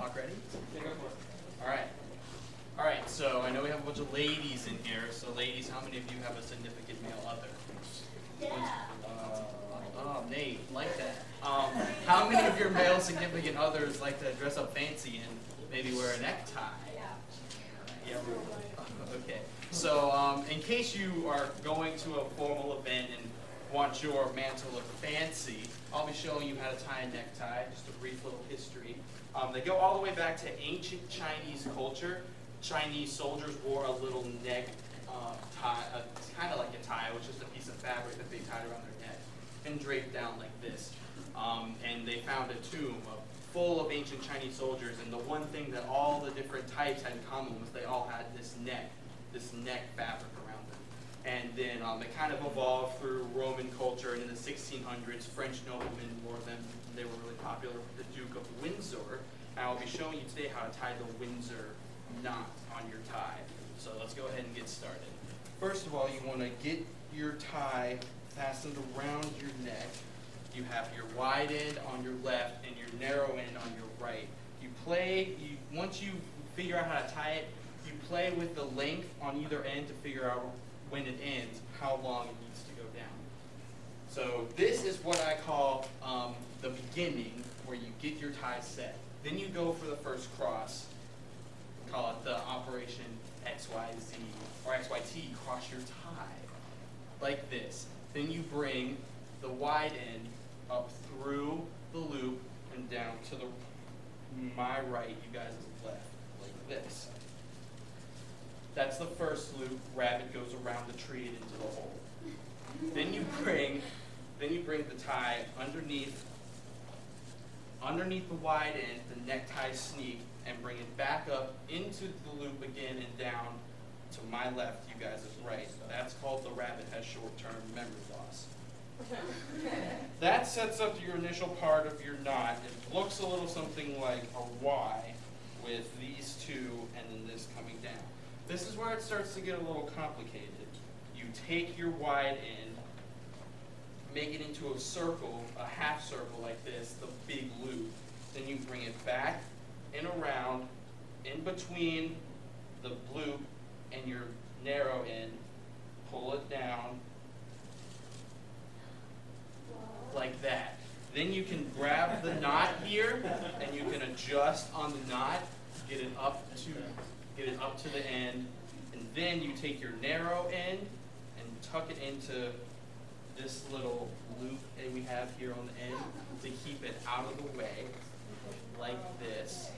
talk ready? Yeah, go for it. All right. All right, so I know we have a bunch of ladies in here. So ladies, how many of you have a significant male other? Yeah. Oh, Nate, like that. How many of your male significant others like to dress up fancy and maybe wear a necktie? Yeah. Okay. So in case you are going to a formal event and want your man to look fancy, I'll be showing you how to tie a necktie, just a brief little history. They go all the way back to ancient Chinese culture. Chinese soldiers wore a little neck tie, kind of like a tie, which is just a piece of fabric that they tied around their neck and draped down like this. And they found a tomb full of ancient Chinese soldiers, and the one thing that all the different types had in common was they all had this neck fabric around them. And then it kind of evolved through Roman culture, and in the 1600s, French noblemen wore them. They were really popular with the Duke of Windsor. And I'll be showing you today how to tie the Windsor knot on your tie. So let's go ahead and get started. First of all, you want to get your tie fastened around your neck. You have your wide end on your left and your narrow end on your right. Once you figure out how to tie it, you play with the length on either end to figure out when it ends, how long it needs to go down. So this is what I call the beginning, where you get your tie set. Then you go for the first cross. Call it the Operation XYZ or XYT, cross your tie, like this. Then you bring the wide end up through the loop and down to my right, you guys' left, like this. That's the first loop. Rabbit goes around the tree and into the hole. Then you bring the tie underneath the wide end, the necktie sneak, and bring it back up into the loop again and down to my left, you guys' right. That's called the rabbit has short-term memory loss. That sets up your initial part of your knot. It looks a little something like a Y with these two and then this coming down. This is where it starts to get a little complicated. You take your wide end, make it into a circle, a half circle like this, the big loop. Then you bring it back and around, in between the loop and your narrow end, pull it down like that. Then you can grab the knot here and you can adjust on the knot, get it up to the end, and then you take your narrow end and tuck it into this little loop that we have here on the end to keep it out of the way, like this.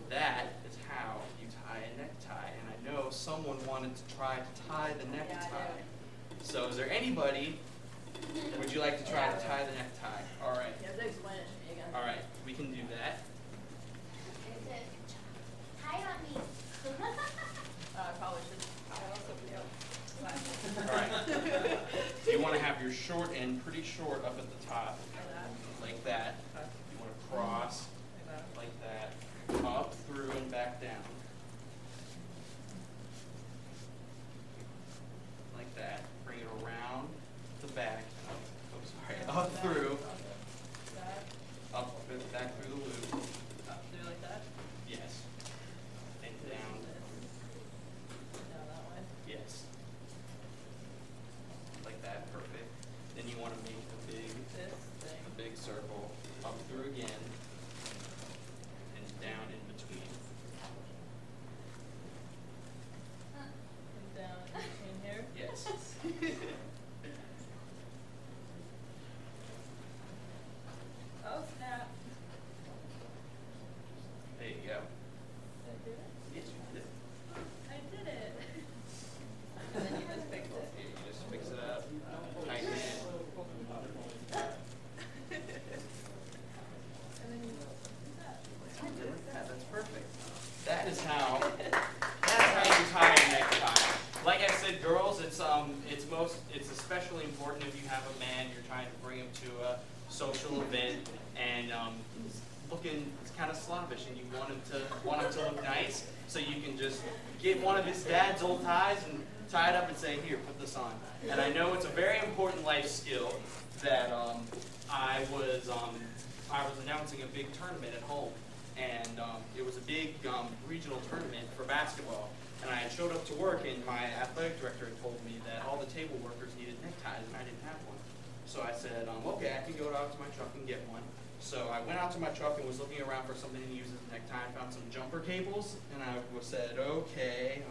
That is how you tie a necktie. And I know someone wanted to try to tie the necktie. So is there anybody, would you like to try to tie the necktie? All right. You have to explain it to me again. All right, we can do that. Tie it on me. I probably should. All right. You want to have your short end pretty short up at the top, like that. You want to cross like that, up, through, and back down. Like that. Bring it around the back, up through, up, back through the loop. Up through like that? Yes. And down. Down that way? Yes. Like that, perfect. Then you want to make the big circle, up through again, and down in between. And down in between here? Yes. Oh, snap. There you go. Did I do it? Yes, you did. I did it. And then you just fix it. Here, you just fix it up, tighten it. And then you do that. Yeah, that's perfect. That is how you tie a necktie. Like I said, girls, it's especially important if you have a man, you're trying to bring him to a social event, and it's kind of slobbish, and you want him to look nice, so you can just get one of his dad's old ties and tie it up and say, here, put this on. And I know it's a very important life skill that I was announcing a big tournament at home, and it was a big regional tournament for basketball. And I had showed up to work, and my athletic director had told me that all the table workers needed neckties, and I didn't have one. So I said, okay, I can go out to my truck and get one. So I went out to my truck and was looking around for something to use as a necktie. I found some jumper cables, and I said, okay,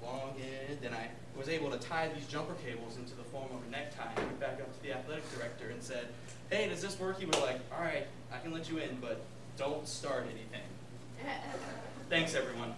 long end, and I was able to tie these jumper cables into the form of a necktie. I went back up to the athletic director and said, hey, does this work? He was like, all right, I can let you in, but don't start anything. Thanks, everyone.